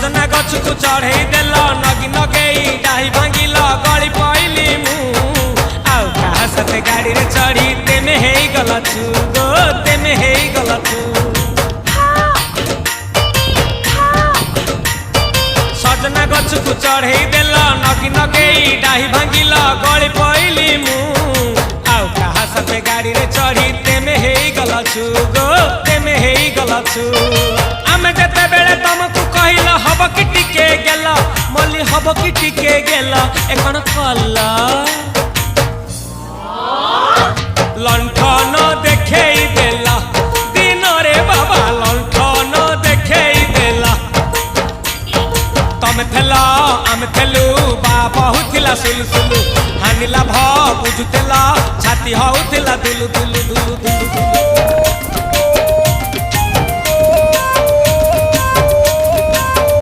सजना गछ को चढ़े देल नगी नगेई डाही भांगिल गली पइली मु आउ कहा सते गाड़ी रे चढ़ी तेमे हेई गला छु गो तेमे हेई गला छु सजना गछ को चढ़े देल नगी नगेई डाही भांगिल गली पइली मु आउ कहा सते गाड़ी रे चढ़ी तेमे हेई गला छु गो तेमे हेई गला छु आमे जते बेले तुमको कहिल हब कि टिके गेल मल्ली हब कि टिके गेल एकन कला लंठन देखेई देला दिन रे बाबा लंठन देखेई देला तमे थेला आमे थेलु बाबा हुथिला सुलु हानिला भ बुझुतेला छाती हउथिला दुलु दुलु दुलु दुलु